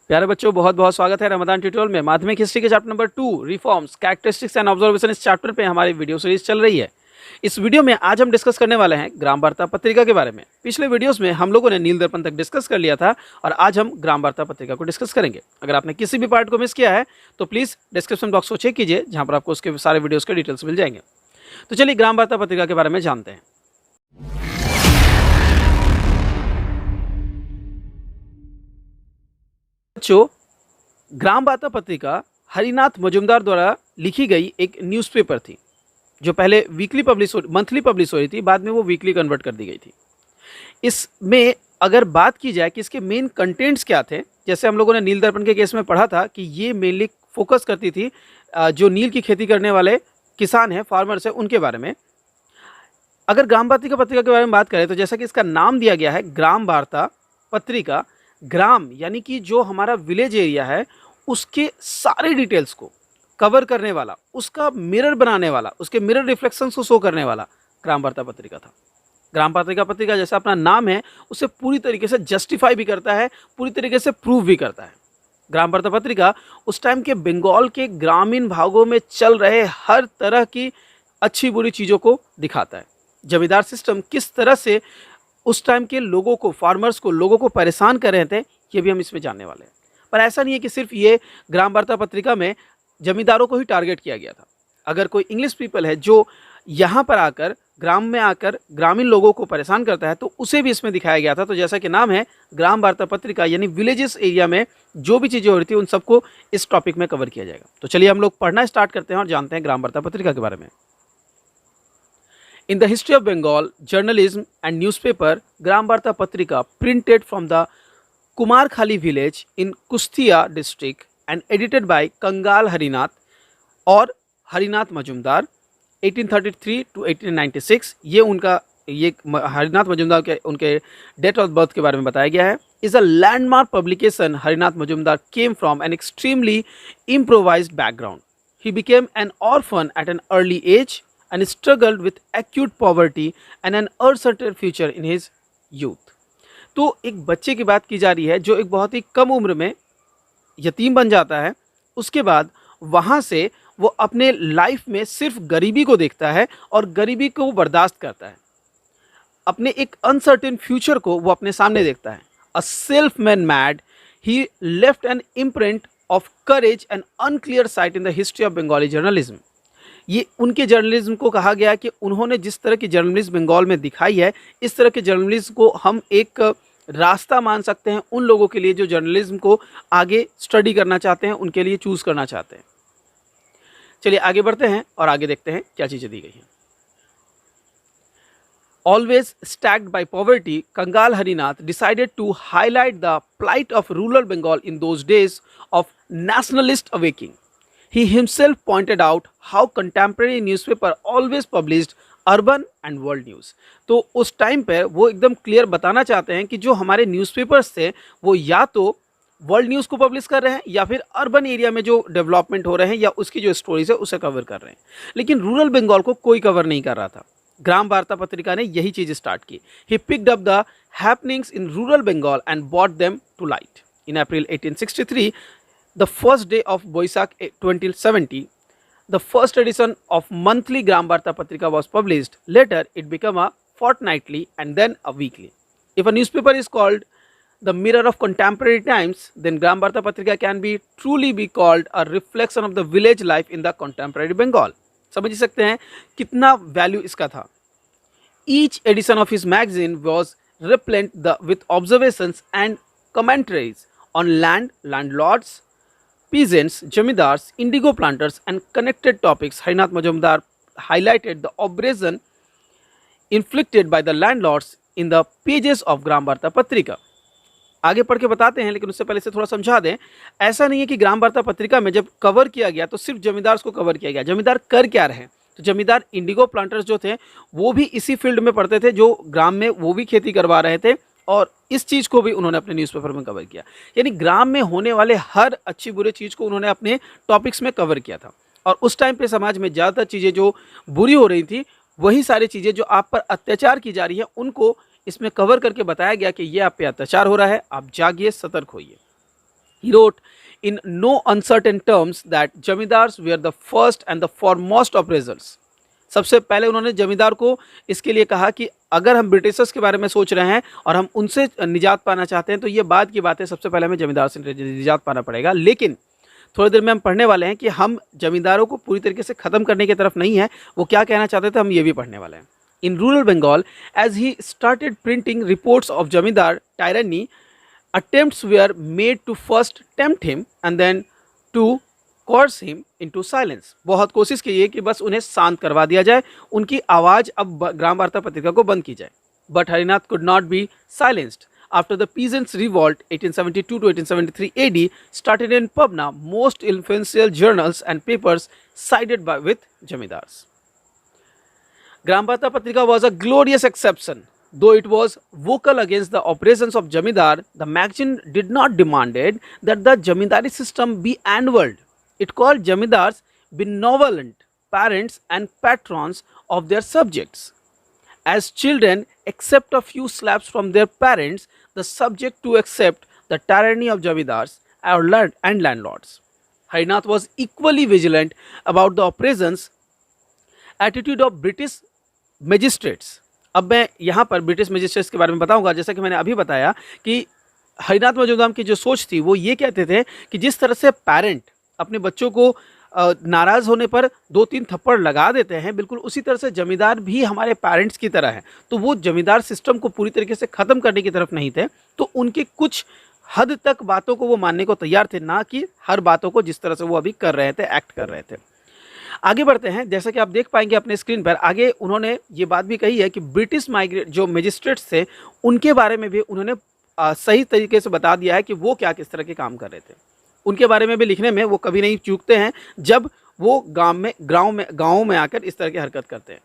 प्यारे बच्चों, बहुत बहुत स्वागत है रमदान ट्यूटोरियल में। माध्यमिक हिस्ट्री के chapter number 2 reforms, characteristics and observation, इस चैप्टर पे हमारी वीडियो सीरीज चल रही है। इस वीडियो में आज हम डिस्कस करने वाले हैं ग्राम वार्ता पत्रिका के बारे में। पिछले वीडियोस में हम लोगों ने नील दर्पण तक डिस्कस कर लिया था और आज हम ग्राम वार्ता पत्रिका को डिस्कस करेंगे। अगर आपने किसी भी पार्ट को मिस किया है तो प्लीज़ डिस्क्रिप्शन बॉक्स को चेक कीजिए, जहाँ पर आपको उसके सारे वीडियोज़ के डिटेल्स मिल जाएंगे। तो चलिए ग्राम वार्ता पत्रिका के बारे में जानते हैं। बच्चों, ग्राम वार्ता पत्रिका हरिनाथ मजुमदार द्वारा लिखी गई एक न्यूज़पेपर थी, जो पहले मंथली पब्लिश हो रही थी, बाद में वो वीकली कन्वर्ट कर दी गई थी। इसमें अगर बात की जाए कि इसके मेन कंटेंट्स क्या थे, जैसे हम लोगों ने नील दर्पण के केस में पढ़ा था कि ये मेनली फोकस करती थी जो नील की खेती करने वाले किसान हैं, फार्मर्स हैं, उनके बारे में। अगर ग्राम वार्ता पत्रिका के बारे में बात करें तो जैसा कि इसका नाम दिया गया है ग्राम वार्ता पत्रिका, ग्राम यानी कि जो हमारा विलेज एरिया है उसके सारे डिटेल्स को कवर करने वाला, उसका मिरर बनाने वाला, उसके मिरर रिफ्लेक्शंस को शो करने वाला ग्राम वार्ता पत्रिका था। ग्राम वार्ता पत्रिका जैसा अपना नाम है उसे पूरी तरीके से जस्टिफाई भी करता है, पूरी तरीके से प्रूव भी करता है। ग्राम वार्ता पत्रिका उस टाइम के बंगाल के ग्रामीण भागों में चल रहे हर तरह की अच्छी बुरी चीज़ों को दिखाता है। जमींदार सिस्टम किस तरह से उस टाइम के लोगों को, फार्मर्स को, लोगों को परेशान कर रहे थे, ये भी हम इसमें जानने वाले हैं। पर ऐसा नहीं है कि सिर्फ ये ग्राम वार्ता पत्रिका में जमींदारों को ही टारगेट किया गया था। अगर कोई इंग्लिश पीपल है जो यहाँ पर आकर, ग्राम में आकर ग्रामीण लोगों को परेशान करता है, तो उसे भी इसमें दिखाया गया था। तो जैसा कि नाम है ग्राम वार्ता पत्रिका, यानी विलेजेस एरिया में जो भी चीज़ें हो रही थी उन सबको इस टॉपिक में कवर किया जाएगा। तो चलिए हम लोग पढ़ना स्टार्ट करते हैं और जानते हैं ग्राम वार्ता पत्रिका के बारे में। In the history of Bengal, journalism and newspaper, Gram Varta Patrika printed from the Kumarkhali village in Kustia district and edited by Kangal Harinath और हरिनाथ मजुमदार 1833 to 1896। ये हरिनाथ मजुमदार के उनके डेट ऑफ बर्थ के बारे में बताया गया है। Is a landmark publication. Harinath Majumdar came from an extremely improvised background. He became an orphan at an early age and struggled with acute poverty and an uncertain future in his youth। तो एक बच्चे की बात की जा रही है जो एक बहुत ही कम उम्र में यतीम बन जाता है। उसके बाद वहाँ से वो अपने लाइफ में सिर्फ गरीबी को देखता है और गरीबी को वो बर्दाश्त करता है। अपने एक अनसर्टेन फ्यूचर को वो अपने सामने देखता है। A self man mad, he left N imprint of courage and unclear site in the history of Bengali journalism. ये उनके जर्नलिज्म को कहा गया कि उन्होंने जिस तरह की जर्नलिज्म बंगाल में दिखाई है, इस तरह के जर्नलिज्म को हम एक रास्ता मान सकते हैं उन लोगों के लिए जो जर्नलिज्म को आगे स्टडी करना चाहते हैं, उनके लिए चूज़ करना चाहते हैं। चलिए आगे बढ़ते हैं और आगे देखते हैं क्या चीज़ें दी गई हैं। Always stacked by poverty, Kangal Harinath decided to highlight the plight of rural Bengal in those days of nationalist awakening। He himself pointed out how contemporary newspaper always published urban and world news। तो उस time पर वो एकदम clear बताना चाहते हैं कि जो हमारे न्यूज़पेपर्स थे वो या तो वर्ल्ड न्यूज़ को पब्लिश कर रहे हैं या फिर अर्बन एरिया में जो डेवलपमेंट हो रहे हैं या उसकी जो स्टोरीज है उसे कवर कर रहे हैं, लेकिन रूरल बंगाल को कोई कवर नहीं कर रहा था। ग्राम वार्ता पत्रिका ने यही चीज़ स्टार्ट की। He picked up the happenings in rural Bengal and brought them to light. In April 1863, the first day of Boisak 2070, the first edition of monthly Gram Varta Patrika was published. Later, it became a fortnightly and then a weekly. If a newspaper is called the mirror of contemporary times, then Gram Varta Patrika can be truly be called a reflection of the village life in the contemporary Bengal। समझ सकते हैं कितना value इसका था। Each edition of his magazine was replete with observations and commentaries on land, landlords, peasants, jamidars, indigo planters and connected topics। Harinath Majumdar highlighted the oppression inflicted by the landlords in the pages of ग्राम वार्ता पत्रिका। आगे पढ़ के बताते हैं, लेकिन उससे पहले से थोड़ा समझा दें। ऐसा नहीं है कि ग्राम वार्ता पत्रिका में जब कवर किया गया तो सिर्फ जमींदार को कवर किया गया। जमींदार कर क्या रहे? तो जमींदार इंडिगो प्लांटर्स जो थे वो भी इसी फील्ड में पढ़ते थे, जो ग्राम में वो भी खेती करवा रहे थे और इस चीज़ को भी उन्होंने अपने न्यूज़पेपर में कवर किया। यानी ग्राम में होने वाले हर अच्छी बुरे चीज़ को उन्होंने अपने टॉपिक्स में कवर किया था। और उस टाइम पे समाज में ज़्यादातर चीज़ें जो बुरी हो रही थी, वही सारी चीज़ें जो आप पर अत्याचार की जा रही है, उनको इसमें कवर करके बताया गया कि ये आप पे अत्याचार हो रहा है, आप जागिए, सतर्क होइए। He wrote in no uncertain terms that zamindars were the first and the foremost oppressors. सबसे पहले उन्होंने जमींदार को इसके लिए कहा कि अगर हम ब्रिटिशर्स के बारे में सोच रहे हैं और हम उनसे निजात पाना चाहते हैं तो ये बाद की बात है, सबसे पहले हमें जमींदार से निजात पाना पड़ेगा। लेकिन थोड़ी देर में हम पढ़ने वाले हैं कि हम जमींदारों को पूरी तरीके से ख़त्म करने की तरफ नहीं है, वो क्या कहना चाहते थे हम ये भी पढ़ने वाले हैं। In rural Bengal as he started printing reports of zamindar tyranny, attempts were made to first tempt him and then to coerce him into silence. बहुत कोशिश की है कि बस उन्हें शांत करवा दिया जाए, उनकी आवाज़ अब ग्राम वार्ता पत्रिका को बंद की जाए। But Harinath could not be silenced. After the Peasants' Revolt 1872 to 1873 AD started in Pabna, most influential journals and papers sided with Jamidars. Gram Varta Patrika was a glorious exception. Though it was vocal against the operations of Jamidar, the magazine did not demanded that the Jamindari system be annulled. It called Jamidars benevolent parents and patrons of their subjects. As children accept a few slaps from their parents, the subject to accept the tyranny of Jamidars and landlords. Harinath was equally vigilant about the oppressions attitude of British magistrates. अब मैं यहाँ पर British magistrates के बारे में बताऊंगा। जैसा कि मैंने अभी बताया कि हरिनाथ मजूमदार की जो सोच थी वो ये कहते थे कि जिस तरह से पेरेंट अपने बच्चों को नाराज़ होने पर 2-3 थप्पड़ लगा देते हैं, बिल्कुल उसी तरह से जमींदार भी हमारे पेरेंट्स की तरह हैं। तो वो जमींदार सिस्टम को पूरी तरीके से ख़त्म करने की तरफ नहीं थे, तो उनके कुछ हद तक बातों को वो मानने को तैयार थे, ना कि हर बातों को जिस तरह से वो अभी कर रहे थे, एक्ट कर रहे थे। आगे बढ़ते हैं। जैसा कि आप देख पाएंगे अपने स्क्रीन पर, आगे उन्होंने ये बात भी कही है कि ब्रिटिश माइग्रेट जो मजिस्ट्रेट्स थे उनके बारे में भी उन्होंने सही तरीके से बता दिया है कि वो क्या किस तरह के काम कर रहे थे। उनके बारे में भी लिखने में वो कभी नहीं चूकते हैं जब वो गाँव में आकर इस तरह की हरकत करते हैं।